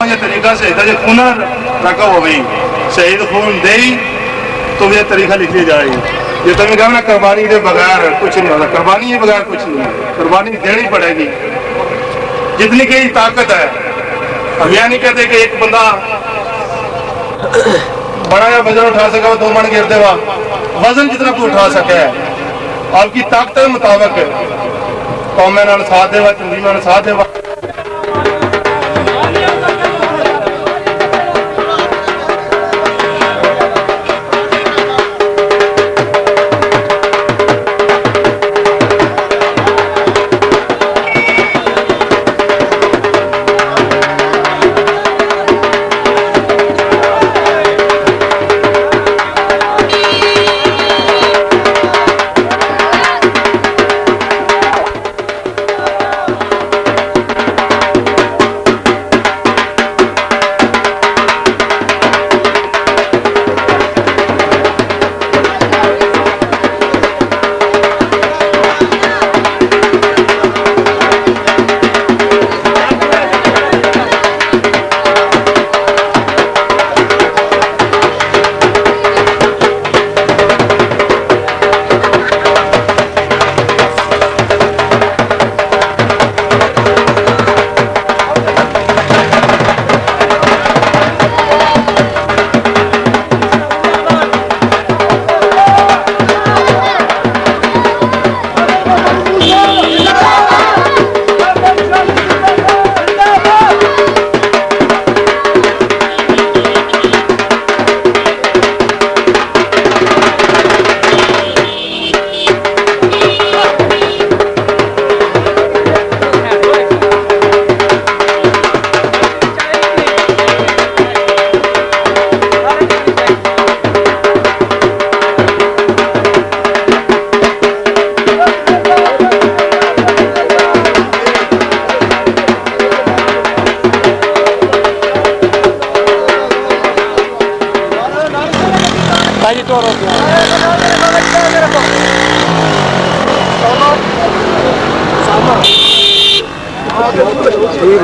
یہ طریقہ سے ہے خون رکھا ہو گئی شہید خون دے تو یہ طریقہ لکھی جائے گی. یہ تمہیں کہا نا قربانی کے بغیر کچھ نہیں ہوتا, قربانی کے بغیر کچھ نہیں ہے, قربانی دینی پڑے گی جتنی کی طاقت ہے. اب یہ نہیں کہتے کہ ایک بندہ بڑا یا وزن اٹھا سکا وہ 2 من گرتے ہوا, وزن جتنا کوئی اٹھا سکے آپ کی طاقت کے مطابق قومیں ساتھ دے, تنظیمیں ساتھ دے.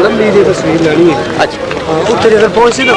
لمبی تصویر لینی ہے. اچھا اتنے جدھر پہنچے نا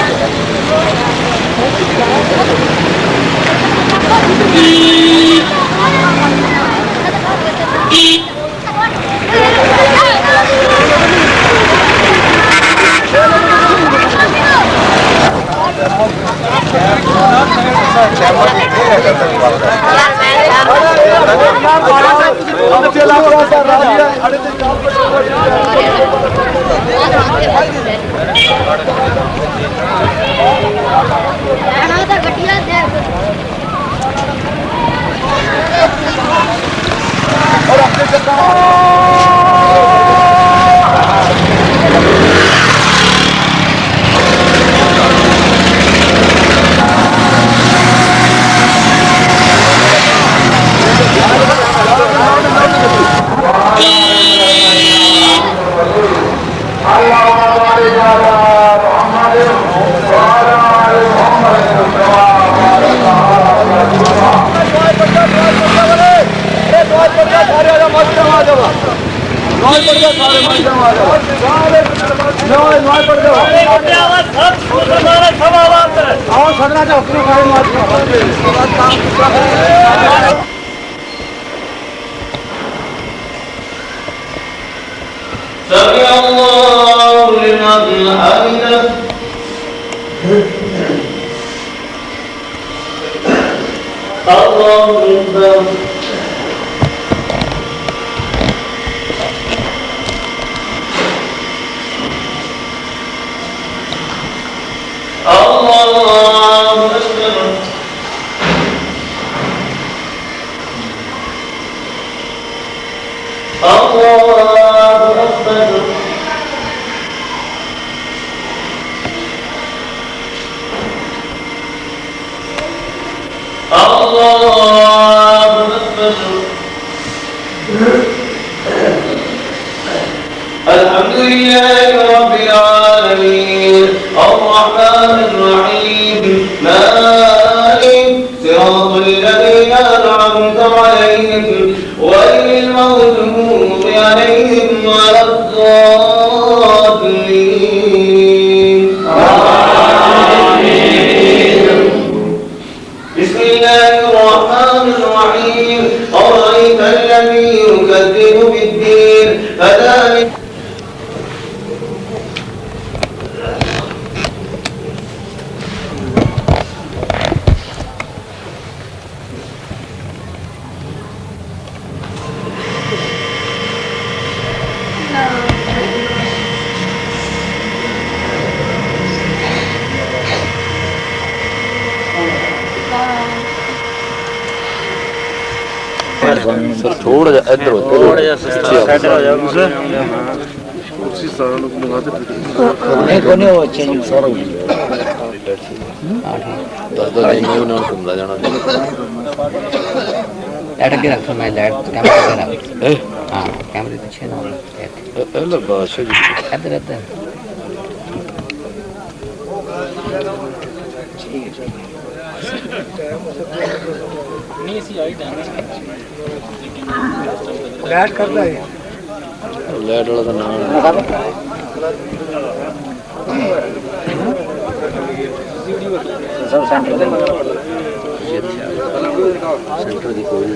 سمع الله لمن حمده الله أكبر الله أكبر الله أكبر الله أكبر الحمد لله رب العالمين الرحمن الرحيم مالك صراط الذين أنعمت عليهم غير المغضوب عليهم ولا الضالين تھوڑا جا ادھر تھوڑا جا سیڈر ہو جاؤ اسی سارا لوگ لگا دے نہیں کونے وہ چینج سارا دادا دے نہیں انہاں کو کملا جانا لائٹ اگے رکھو میں لائٹ کیمرے پہ رکھ ہاں کیمرے پیچھے نہ اللہ بادشاہ جی ادھر ادھر لائٹ کرتا ہے لائٹ والا کا نام سب سینٹر دے سینٹر دی کوئی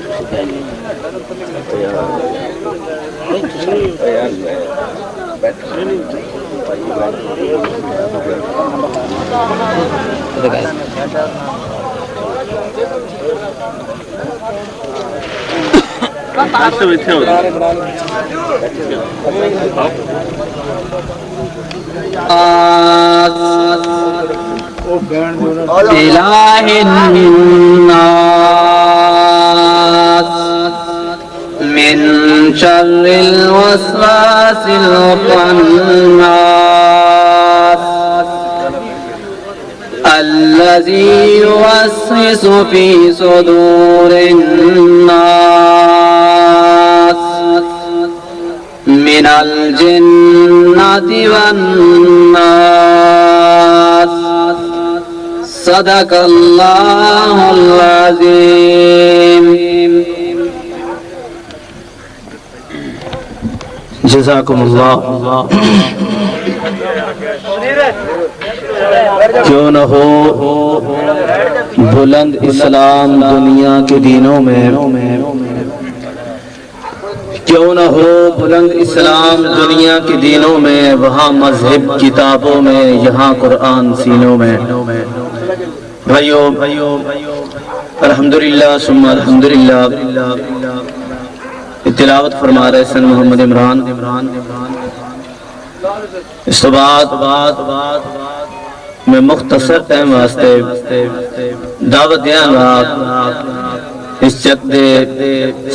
إله الناس من شر الوسواس الخناس الذي يوسوس في صدور الناس من الجنة والناس صدق الله العظيم جزاكم الله کیوں نہ ہو بلند اسلام دنیا کے دینوں میں کیوں نہ ہو بلند اسلام دنیا کے دینوں میں وہاں مذہب کتابوں میں یہاں قرآن سینوں میں بھائیو الحمدللہ ثم الحمدللہ تلاوت فرما رہے سن محمد عمران اس تو بعد میں مختصر ٹائم واسطے دعوت دیاں گا اس چک دے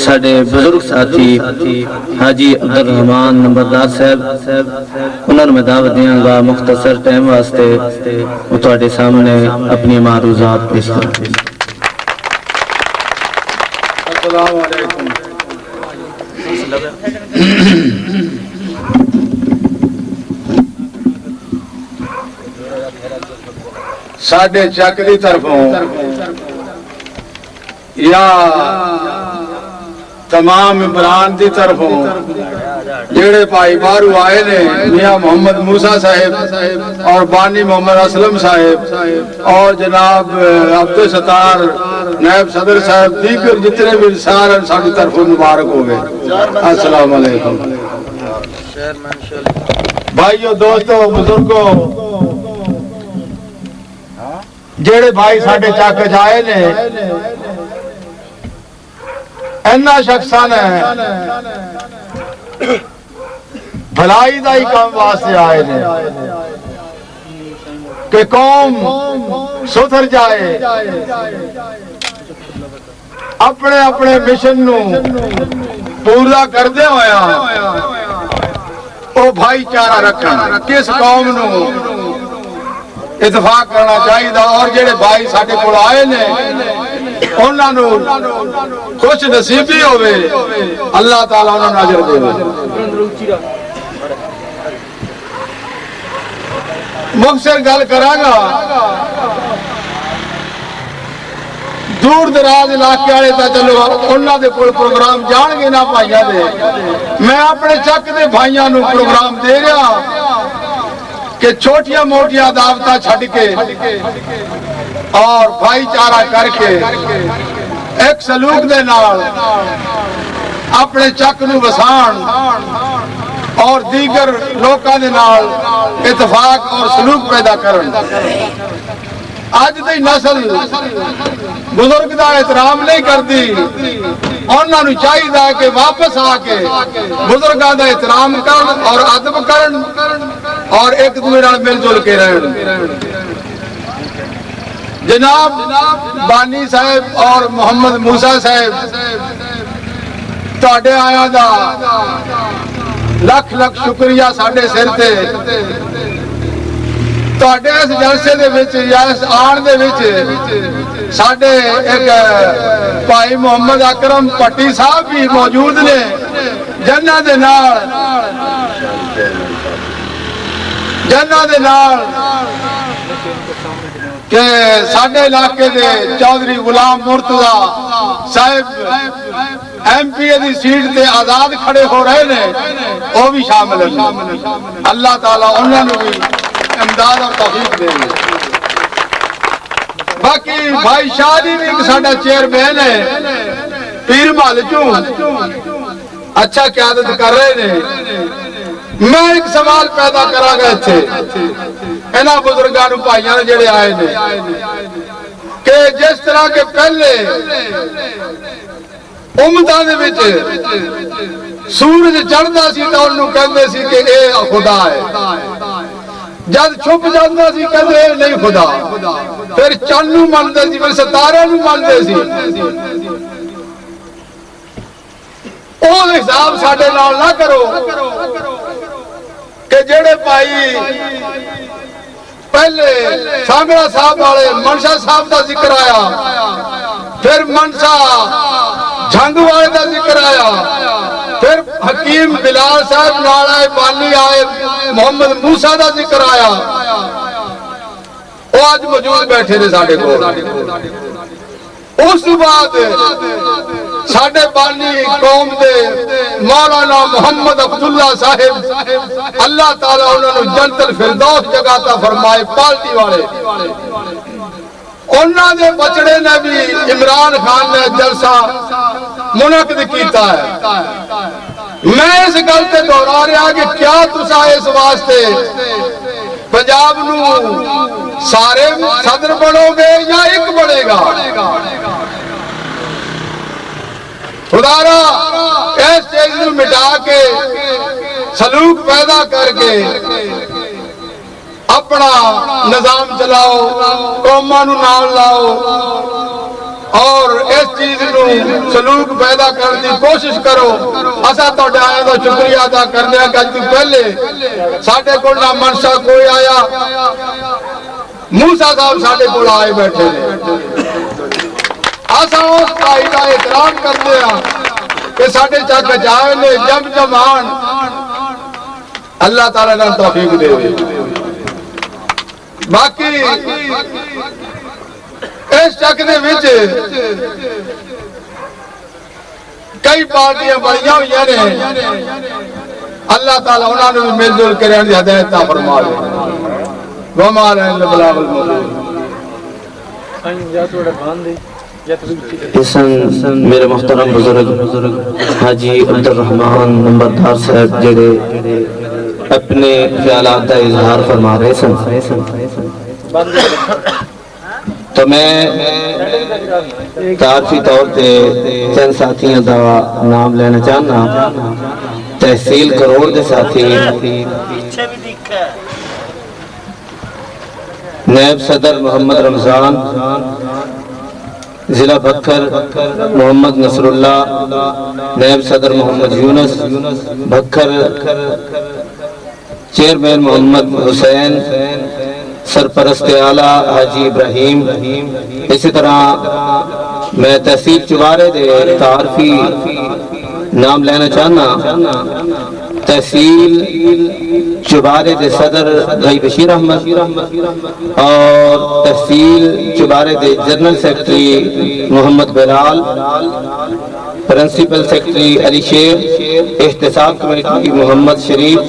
ساڑے بزرگ ساتھی حاجی عبدالرحمن نمبردار صاحب انہوں نے میں دعوت دیاں گا مختصر ٹائم واسطے وہ تواڈے سامنے اپنی معروضات پیش کرتے ہیں. السلام علیکم. ساڈے چک دی طرفوں یا تمام عمران دی طرفوں جڑے بھائی باہرو آئے نے میاں محمد موسیٰ صاحب اور بانی محمد اسلم صاحب اور جناب عبدالستار نائب صدر صاحب دیگر جتنے بھی سارے ساری طرفوں مبارک ہو گئے. السلام علیکم بھائیو دوستو بزرگو جڑے بھائی ساڈے چک جائے نے اینا شخصاں نے بھلائی دا ہی کام واسطے آئے نے کہ قوم سدھر جائے اپنے اپنے مشن نو پورا کردے ہویا او بھائی چارہ رکھن کس قوم نو اتفاق کرنا چاہیے اور جڑے بھائی ساڈے کول آئے نے انہاں نو خوش نصیبی ہوے اللہ تعالیٰ انہاں نظر دے. مختصر گل کراں گا دور دراز علاقے والے تا چلو انہاں دے کول پروگرام جان گے نہ بھائیاں دے میں اپنے چک دے بھائیاں نو پروگرام دے رہا کہ چھوٹیاں موٹیاں دعوتاں چھڈ کے اور بھائی چارہ کر کے ایک سلوک دے نال اپنے چک نو وسان اور دیگر لوکاں دے نال اتفاق اور سلوک پیدا کرن. اج دی نسل بزرگ دا احترام نہیں کرتی انہاں نو چاہیے کہ واپس آ کے بزرگاں دا احترام کرن اور ادب کرن اور ایک دوسرے نال مل جل کے رہن. جناب بانی صاحب اور محمد موسیٰ صاحب ਤੁਹਾਡੇ ਆਇਆਂ ਦਾ ਲੱਖ ਲੱਖ ਸ਼ੁਕਰੀਆ ਸਾਡੇ ਸਿਰ ਤੇ। ਤੁਹਾਡੇ ਇਸ ਜਲਸੇ ਦੇ ਵਿੱਚ ਜਾਂ ਇਸ ਆਣ ਦੇ ਵਿੱਚ ਸਾਡੇ ਇੱਕ ਭਾਈ ਮੁਹੰਮਦ ਅਕਰਮ ਭੱਟੀ ਸਾਹਿਬ ਵੀ ਮੌਜੂਦ ਨੇ, ਜਿਨ੍ਹਾਂ ਦੇ ਨਾਲ کہ ساڈے علاقے دے چودھری غلام مرتضی صاحب ایم پی اے دی سیٹ تے آزاد کھڑے ہو رہے نے، وہ بھی شامل ہیں۔ اللہ تعالیٰ انہوں نے بھی امداد اور توفیق دے گے۔ باقی بھائی شاہ جی بھی ایک ساڈا چیئرمین ہے پیر محل چوں، اچھا قیادت کر رہے نے۔ میں ایک سوال پیدا کرا گا اتنے انہاں بزرگاں بھائیاں نے جڑے آئے نے کہ جس طرح کے پہلے امتاں دے وچ سورج چڑھدا سی تے انہوں کہندے سی کہ اے خدا ہے، جد چھپ جاندا سی کہندے اے نہیں خدا، پھر چند نوں مندے سی، پھر ستارے نوں مندے سی۔ او حساب ساڈے نال نہ کرو کہ جڑے بھائی پہلے سانگڑا صاحب والے منشا صاحب دا ذکر آیا، پھر منشا جھنگ والے دا ذکر آیا، پھر حکیم بلال صاحب نال آئے، بانی آئے، محمد موسیٰ دا ذکر آیا، وہ آج موجود بیٹھے نے ساڑھے کو۔ اس بعد ساڑھے بانی قوم دے مولانا محمد عبداللہ صاحب، اللہ تعالیٰ انہوں نے جنت الفردوس جگاتا فرمائے، پالٹی والے انہوں نے بچڑے نے بھی عمران خان نے جلسہ منعقد کیتا ہے۔ میں اس گل تے دہرا رہا کہ کیا تسا اس واسطے پنجاب نو سارے صدر بنو گے یا ایک بنے گا؟ خدارا اس چیز کو مٹا کے سلوک پیدا کر کے اپنا نظام چلاؤ، قوماں نو نال لاؤ اور اس چیز نو سلوک پیدا کرنے کی کوشش کرو۔ اسا تہاڈے آئے دا شکریہ ادا کرنے کہ اج پہلے ساڈے کول نہ منشا کوئی آیا، موسیٰ صاحب ساڈے کول آئے بیٹھے نے۔ اسا اس بھائی دا احترام کرتے ہیں کہ ساڈے چک جائے نے جم جمان، اللہ تعالیٰ نے توفیق دے دے۔ باقی اس چک دے وچ کئی پارٹیاں بڑیاں ہوئی نے، اللہ تعالیٰ انہوں نے مل جل کے رہنے دی ہدایت عطا فرما دے۔ وما علینا الا البلاغ المبین۔ میرے محترم بزرگ حاجی عبد الرحمان نمبردار صاحب جڑے اپنے خیالات کا اظہار فرما رہے سن، تو میں تعارفی طور پہ چند ساتھیوں کا نام لینا چاہنا۔ تحصیل کروڑ دے ساتھی نائب صدر محمد رمضان، ضلع بکر محمد نصر اللہ، نائب صدر محمد یونس بکر، چیئرمین محمد حسین، سرپرست اعلیٰ حاجی ابراہیم۔ اسی طرح میں تحصیل چوارے دے تعارفی نام لینا چاہنا۔ تحصیل چوبارے دے صدر بھائی بشیر احمد اور تحصیل چوبارے دے جنرل سیکٹری محمد بلال، پرنسپل سیکٹری علی شیر، احتساب کمیٹی محمد شریف،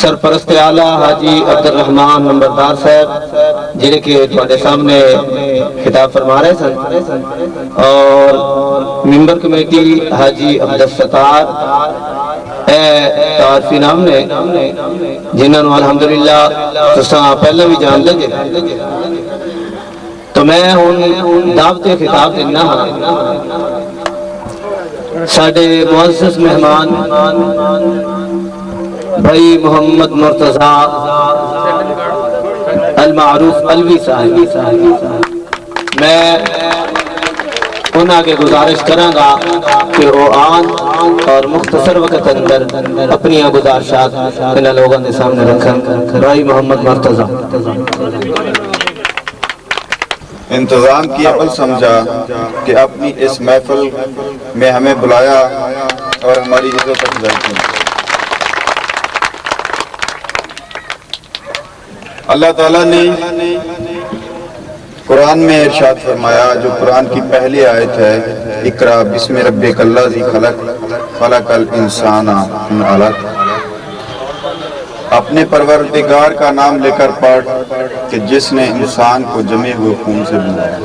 سرپرست اعلیٰ حاجی عبد الرحمان نمبردار صاحب جنہیں کہ تھوڑے سامنے خطاب فرما رہے سن، اور ممبر کمیٹی حاجی عبدالستار تعارفی نام نے جنہوں نے الحمدللہ تساں پہلے بھی جان لے گے۔ تو میں دعوت خطاب دینا ہاں ساڈے معزز مہمان بھائی محمد مرتضی المعروف الوی صاحب، میں انہاں کے گزارش کرانگا کہ وہ آن اور مختصر وقت اندر اپنی گزارشات انہاں لوگوں کے سامنے رکھیں. بھائی محمد مرتضی انتظام کی عقل سمجھا کہ اپنی اس محفل میں ہمیں بلایا اور ہماری عزت افزائی کی. اللہ تعالیٰ نے قرآن میں ارشاد فرمایا، جو قرآن کی پہلی آیت ہے، اقرا بسم ربک الذی خلق خلق الانسان من علق، اپنے پروردگار کا نام لے کر پڑھ کہ جس نے انسان کو جمے ہوئے خون سے بنایا.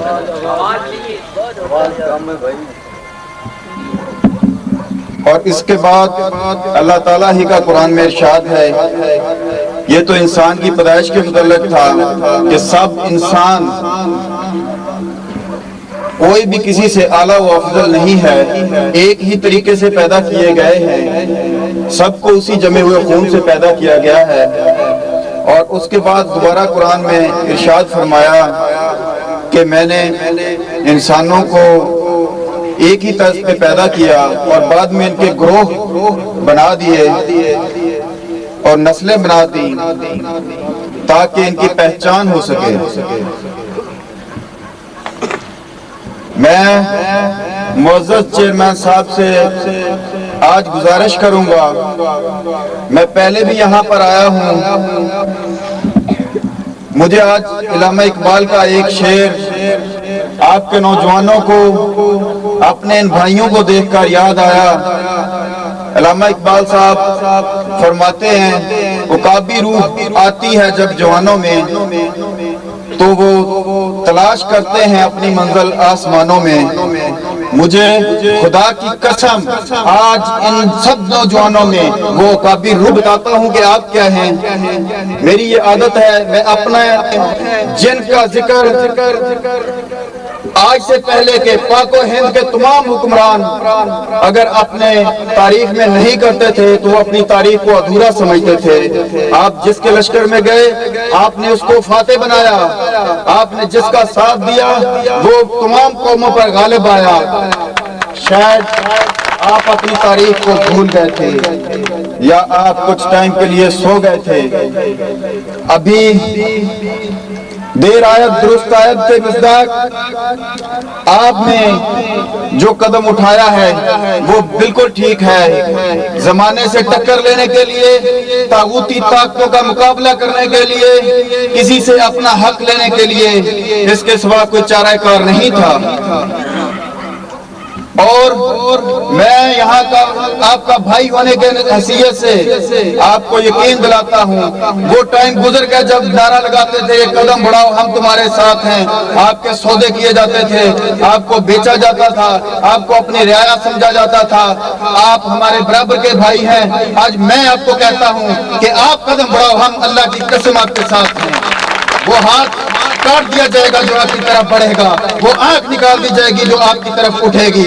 اور اس کے بعد اللہ تعالیٰ ہی کا قرآن میں ارشاد ہے، یہ تو انسان کی پیدائش کے متعلق تھا کہ سب انسان کوئی بھی کسی سے اعلیٰ و افضل نہیں ہے، ایک ہی طریقے سے پیدا کیے گئے ہیں، سب کو اسی جمے ہوئے خون سے پیدا کیا گیا ہے. اور اس کے بعد دوبارہ قرآن میں ارشاد فرمایا کہ میں نے انسانوں کو ایک ہی طرز پہ پیدا کیا اور بعد میں ان کے گروہ بنا دیے اور نسلیں بنا دی تاکہ ان کی پہچان ہو سکے. میں معزز چیئرمین صاحب سے آج گزارش کروں گا، میں پہلے بھی یہاں پر آیا ہوں، مجھے آج علامہ اقبال کا ایک شعر آپ کے نوجوانوں کو، اپنے ان بھائیوں کو دیکھ کر یاد آیا. علامہ اقبال صاحب فرماتے ہیں، عقابی روح آتی ہے جب جوانوں میں تو وہ تلاش کرتے ہیں اپنی منزل آسمانوں میں. مجھے خدا کی قسم آج ان سب نوجوانوں میں وہ عقابی روح بتاتا ہوں کہ آپ کیا ہیں. میری یہ عادت ہے، میں اپنا جن کا ذکر آج سے پہلے کے پاک و ہند کے تمام حکمران اگر اپنے تاریخ میں نہیں کرتے تھے تو وہ اپنی تاریخ کو ادھورا سمجھتے تھے. آپ جس کے لشکر میں گئے آپ نے اس کو فاتح بنایا، آپ نے جس کا ساتھ دیا وہ تمام قوموں پر غالب آیا. شاید آپ اپنی تاریخ کو بھول گئے تھے یا آپ کچھ ٹائم کے لیے سو گئے تھے. ابھی دیر آیت درست آیت سے مصداق آپ نے جو قدم اٹھایا ہے وہ بالکل ٹھیک ہے. زمانے سے ٹکر لینے کے لیے، طاغوتی طاقتوں کا مقابلہ کرنے کے لیے، کسی سے اپنا حق لینے کے لیے اس کے سوا کوئی چارہ کار نہیں تھا. اور میں یہاں کا آپ کا بھائی ہونے کے حیثیت سے آپ کو یقین دلاتا ہوں، وہ ٹائم گزر گیا جب نعرہ لگاتے تھے قدم بڑھاؤ ہم تمہارے ساتھ ہیں. آپ کے سودے کیے جاتے تھے، آپ کو بیچا جاتا تھا، آپ کو اپنی رعایا سمجھا جاتا تھا. آپ ہمارے برابر کے بھائی ہیں. آج میں آپ کو کہتا ہوں کہ آپ قدم بڑھاؤ، ہم اللہ کی قسم آپ کے ساتھ ہیں. وہ ہاتھ کاٹ دیا جائے گا جو آپ کی طرف بڑھے گا، وہ آنکھ نکال دی جائے گی جو آپ کی طرف اٹھے گی.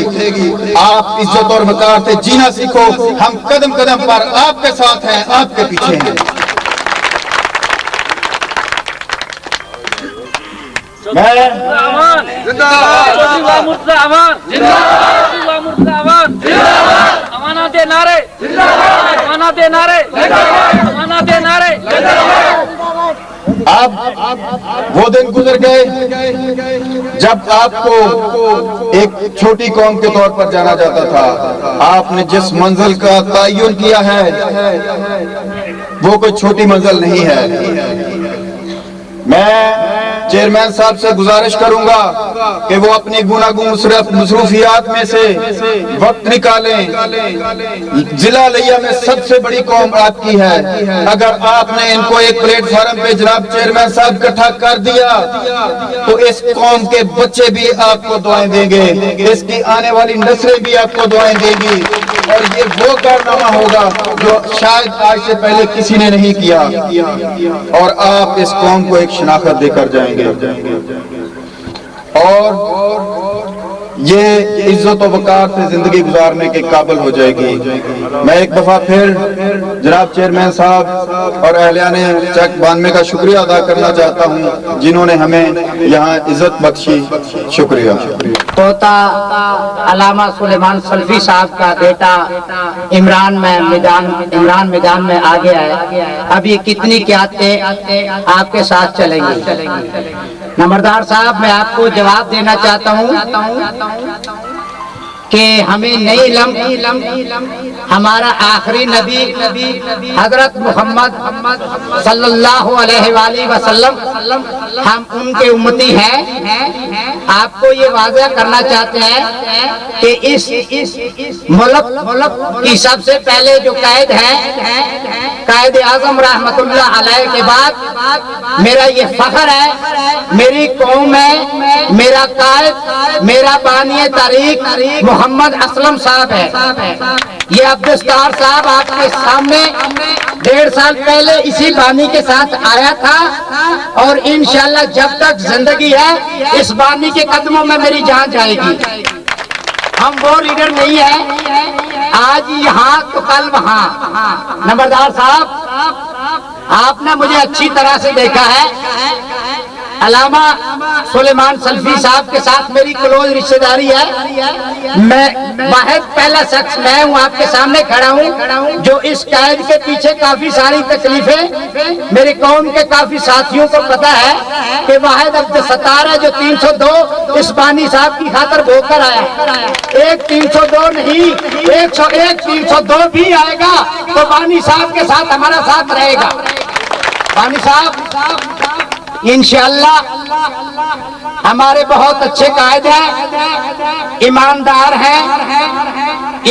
آپ عزت اور وقار سے جینا سیکھو، ہم قدم قدم پر آپ کے ساتھ ہیں، آپ کے پیچھے ہیں. اب وہ دن گزر گئے جب آپ کو ایک چھوٹی قوم کے طور پر جانا جاتا تھا. آپ نے جس منزل کا تعین کیا ہے وہ کوئی چھوٹی منزل نہیں ہے. میں چیئرمین صاحب سے گزارش کروں گا کہ وہ اپنی گوناگون مصروفیات میں سے وقت نکالیں. ضلع لیا میں سب سے بڑی قوم آپ کی ہے. اگر آپ نے ان کو ایک پلیٹ فارم پہ جناب چیئرمین صاحب اکٹھا کر دیا تو اس قوم کے بچے بھی آپ کو دعائیں دیں گے، اس کی آنے والی نسلیں بھی آپ کو دعائیں دیں گی. اور یہ وہ کارنامہ ہوگا جو شاید آج سے پہلے کسی نے نہیں کیا. اور آپ اس قوم کو ایک شناخت دے کر جائیں گے. اور یہ عزت و وقار سے زندگی گزارنے کے قابل ہو جائے گی۔ میں ایک دفعہ پھر جناب چیئرمین صاحب اور اہلیان چک 92 کا شکریہ ادا کرنا چاہتا ہوں جنہوں نے ہمیں یہاں عزت بخشی۔ شکریہ۔ طوطا علامہ سلیمان سلفی صاحب کا بیٹا عمران میدان میں آ گیا ہے۔ اب یہ کتنی قیادتیں آپ کے ساتھ چلیں گی؟ نمبردار صاحب میں آپ کو جواب دینا چاہتا ہوں کہ ہمیں نہیں علم، ہمارا آخری نبی حضرت محمد صلی اللہ علیہ وآلہ وسلم، ہم ان کے امتی ہیں۔ آپ کو یہ واضح کرنا چاہتے ہیں کہ اس ملک کی سب سے پہلے جو قائد ہے، قائد اعظم رحمت اللہ علیہ کے بعد میرا یہ فخر ہے، میری قوم ہے، میرا قائد، میرا بانی تاریخ محمد اسلم صاحب ہے۔ یہ عبدالستار صاحب آپ کے سامنے 1.5 سال پہلے اسی بانی کے ساتھ آیا تھا، اور انشاءاللہ جب تک زندگی ہے اس بانی کے قدموں میں میری جان جائے گی۔ ہم وہ لیڈر نہیں ہیں آج یہاں تو کل وہاں۔ نمبردار صاحب آپ نے مجھے اچھی طرح سے دیکھا ہے، علامہ سلیمان سلفی صاحب کے ساتھ میری کلوز رشتہ داری ہے۔ میں واحد پہلا شخص میں ہوں آپ کے سامنے کھڑا ہوں جو اس قائد کے پیچھے کافی ساری تکلیفیں میری قوم کے کافی ساتھیوں کو پتا ہے کہ واحد عبدالستار ہے جو 302 اس بانی صاحب کی خاطر بھوگ کر آیا۔ ایک 302 نہیں، 101 302 بھی آئے گا تو بانی صاحب کے ساتھ ہمارا ساتھ رہے گا۔ بانی صاحب انشاءاللہ ہمارے بہت اچھے قائد ہیں، ایماندار ہیں،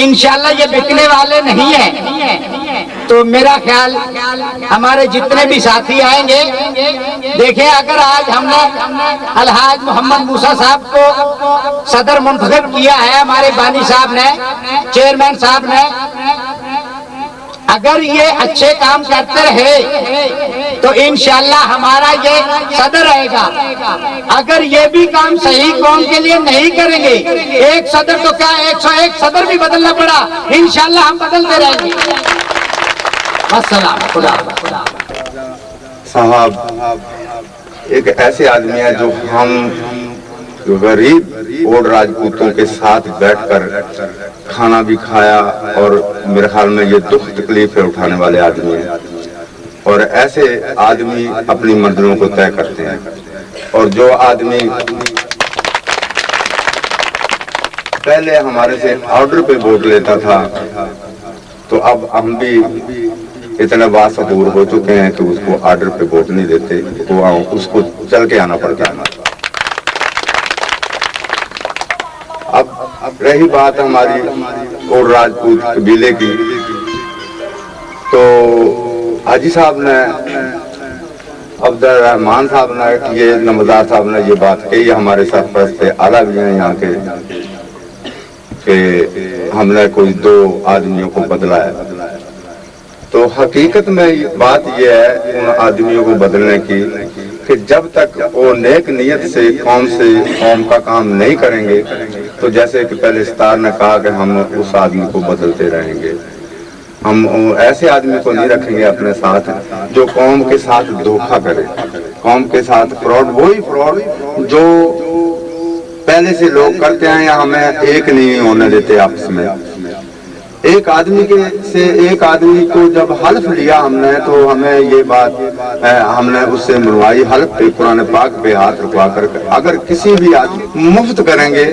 انشاءاللہ یہ بکنے والے نہیں ہیں۔ تو میرا خیال ہمارے جتنے بھی ساتھی آئیں گے، دیکھیں اگر آج ہم نے الحاج محمد موسیٰ صاحب کو صدر منتخب کیا ہے ہمارے بانی صاحب نے، چیئرمین صاحب نے، اگر یہ اچھے کام کرتے رہے تو انشاءاللہ ہمارا یہ صدر رہے گا۔ اگر یہ بھی کام صحیح قوم کے لیے نہیں کریں گے، ایک صدر تو کیا 101 صدر بھی بدلنا پڑا، انشاءاللہ ہم بدلتے رہیں گے۔ السلام خدا صاحب ایک ایسے آدمی ہے جو ہم غریب اور راجپوتوں کے ساتھ بیٹھ کر کھانا بھی کھایا، اور میرے خیال میں یہ دکھ تکلیفیں اٹھانے والے آدمی ہیں، اور ایسے آدمی اپنی منزلوں کو طے کرتے ہیں۔ اور جو آدمی پہلے ہمارے سے آرڈر پہ ووٹ لیتا تھا تو اب ہم بھی اتنا باصبور ہو چکے ہیں کہ اس کو آرڈر پہ ووٹ نہیں دیتے، وہ اس کو چل کے آنا پڑتا ہے۔ اب رہی بات ہماری اور راجپوت قبیلے کی، تو حاجی صاحب نے، عبدالرحمان صاحب نے، یہ نمبردار صاحب نے یہ بات کہی، ہمارے سرپرست اعلیٰ بھی ہیں یہاں کے، کہ ہم نے کوئی 2 آدمیوں کو بدلا ہے۔ تو حقیقت میں بات یہ ہے ان آدمیوں کو بدلنے کی کہ جب تک وہ نیک نیت سے قوم کا کام نہیں کریں گے، تو جیسے کہ پہلے ستار نے کہا کہ ہم اس آدمی کو بدلتے رہیں گے۔ ہم ایسے آدمی کو نہیں رکھیں گے اپنے ساتھ جو قوم کے ساتھ دھوکہ کرے، قوم کے ساتھ فراڈ، وہی فراڈ جو پہلے سے لوگ کرتے ہیں یا ہمیں ایک نہیں ہونے دیتے آپس میں۔ ایک آدمی سے ایک آدمی کو جب حلف لیا ہم نے تو ہمیں یہ بات ہم نے اس سے منوائی، حلف پہ قرآن پاک پہ ہاتھ رکھوا کر اگر کسی بھی آدمی مفت کریں گے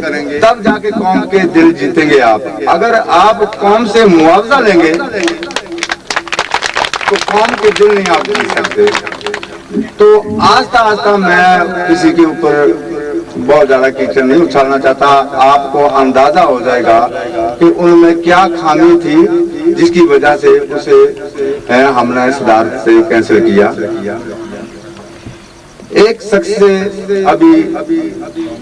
تب جا کے قوم کے دل جیتیں گے آپ۔ اگر آپ قوم سے معاوضہ لیں گے تو قوم کے دل نہیں آپ جیت سکتے۔ تو آہستہ آہستہ میں کسی کے اوپر بہت زیادہ کیچڑ نہیں اچھالنا چاہتا، آپ کو اندازہ ہو جائے گا کہ ان میں کیا خامی تھی جس کی وجہ سے اسے ہم نے صدارت سے کینسل کیا۔ ایک شخص سے ابھی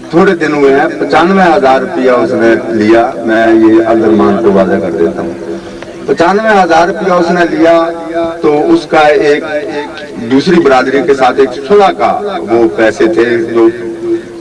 تھوڑے دن ہوئے ہیں 95,000 روپیہ اس نے لیا، میں یہ عبدالرحمان کو واضح کر دیتا ہوں۔ 95,000 روپیہ اس نے لیا تو اس کا ایک دوسری برادری کے ساتھ ایک صلح کا وہ پیسے تھے جو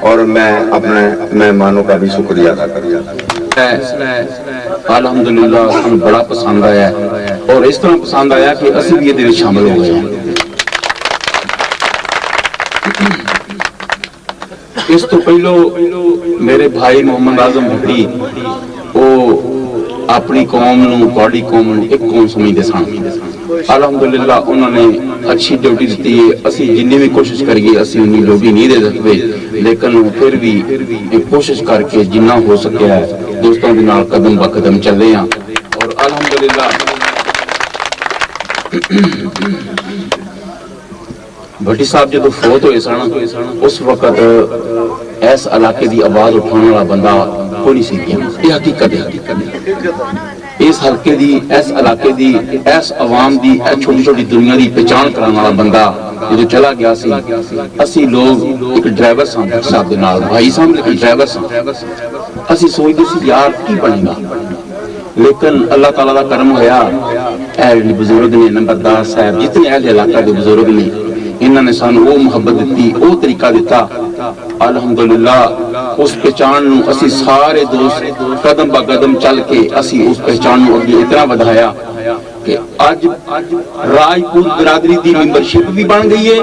اور میں اپنے مہمانوں کا بھی شکریہ ادا کرتا ہوں۔ الحمدللہ ہم بڑا پسند آیا ہے اور اس طرح پسند آیا کہ اسی بھی یہ شامل ہو گئے ہیں۔ اس تو پہلو میرے بھائی محمد اعظم بھٹی وہ اپنی قوم نو بڑی قوم نو ایک قوم سمجھتے سن۔ الحمدللہ انہوں نے اچھی ڈیوٹی دیتی ہے، اسی جنی بھی کوشش کریے اسی انہی ڈیوٹی نہیں دے سکتے، لیکن پھر بھی کوشش کر کے جنہ ہو سکیا ہے دوستوں کے نال قدم با قدم چلے ہیں۔ اور الحمدللہ بھٹی صاحب جب فوت ہوئے سن اس وقت اس علاقے دی آواز اٹھانے والا بندہ کوئی نہیں سی کیا۔ یہ حقیقت ہے، اس حلقے دی، اس علاقے دی، اس عوام دی، اس چھوٹی چھوٹی دنیا دی پہچان کرانے والا بندہ جو چلا گیا سی۔ اسی لوگ ایک ڈرائیور سن صاحب دے نال، بھائی صاحب لیکن ڈرائیور سن، اسی سوچتے سی یار کی بنے گا، لیکن اللہ تعالیٰ دا کرم ہویا، اے بزرگ نے نمبردار صاحب جتنے اہل علاقہ دے بزرگ نے انہوں نے سانو وہ محبت دیتی، وہ طریقہ دیتا۔ الحمدللہ اس پہچان نو اسی سارے دوست قدم با قدم چل کے اسی اس پہچان نو اگے اتنا بدھایا کہ آج راجپوت برادری دی ممبرشپ بھی بن گئی ہے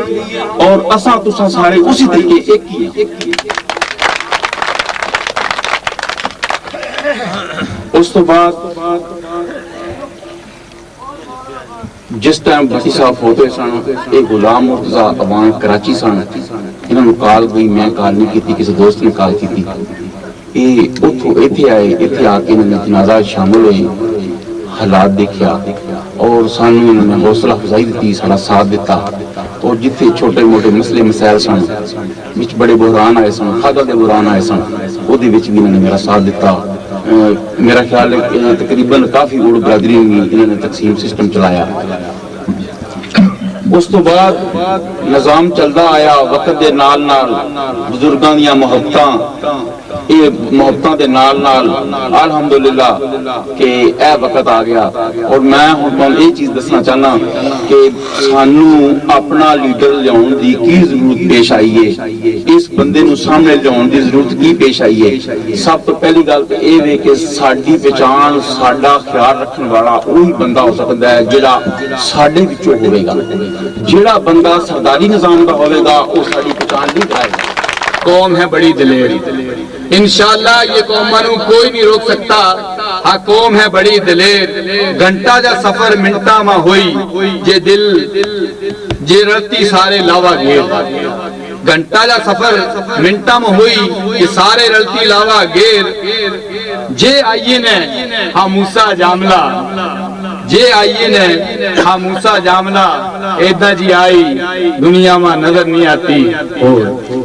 اور اساں تساں سارے اسی طریقے ایک ہی ہیں۔ اس تو بعد جس ٹائم بھٹی صاحب ہوتے سن ایک غلام مرتضیٰ عوام کراچی سن، انہوں نے کال گئی، میں کال نہیں کی تھی، کسی دوست نے کال کی تھی، یہ اتھو ایتھے آئے، ایتھے آ کے انہوں نے جنازہ شامل ہوئے، حالات دیکھیا اور سانو انہوں نے حوصلہ افزائی دیتی، سارا ساتھ دیتا، اور جتنے چھوٹے موٹے مسئلے مسائل سن وچ بڑے بحران آئے سن، کھادا دے بحران آئے سن، وہ دے وچ بھی انہوں نے میرا ساتھ دیتا۔ میرا خیال ہے کہ تقریباً کافی اوڑ برادری میں انہوں نے تقسیم سسٹم چلایا۔ اس تو بعد نظام چلتا آیا، وقت دے نال نال بزرگاں دیاں محبتاں، یہ محبتاں دے نال نال الحمدللہ کہ اے وقت آ گیا۔ اور میں ہن تانوں یہ چیز دسنا چاہنا کہ سانو اپنا لیڈر لیاؤن دی کی ضرورت پیش آئی ہے، اس بندے نو سامنے لیاؤن دی ضرورت کی پیش آئی ہے۔ سب تو پہلی گل تو یہ ہے کہ ساڈی پہچان، ساڈا خیال رکھنے والا وہی بندہ ہو سکتا ہے جڑا ساڈے وچوں ہوے گا، جڑا بندہ سرداری نظام دا ہوے گا وہ ساڈی پہچان نہیں کرے گا۔ قوم ہے بڑی دلیر، انشاءاللہ یہ قوموں کوئی نہیں روک سکتا۔ ہاں قوم ہے بڑی دلیر، گھنٹہ جا سفر منٹا ماں ہوئی، جے دل جے رتی سارے لاوا گیر، گھنٹہ جا سفر منٹا میں ہوئی کہ سارے رلتی لاوا گیر، جے آئیے نے ہاں موسیٰ جاملہ، جے آئیے نے ہاں موسیٰ جاملہ، ایدہ جی آئی دنیا میں نظر نہیں آتی۔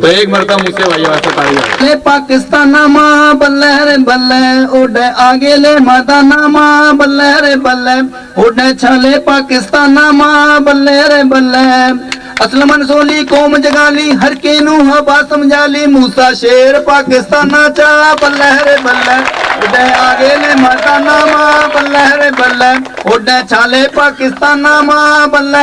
تو ایک مرتبہ موسیٰ بھائی واسطے پائی جائے لے پاکستان ماں بلے رے بلے اوڈے آگے لے مادانا ماں بلے رے بلے اوڈے چھلے پاکستان ماں بلے رے بلے اسلم منصولی قوم جگالی ہر کے نو ہوا سمجھالی موسیٰ شیر پاکستان چا بلے رے بلے اوڈے آگے لے مادانا ماں بلے رے بلے اوڈے چھلے پاکستان ماں بلے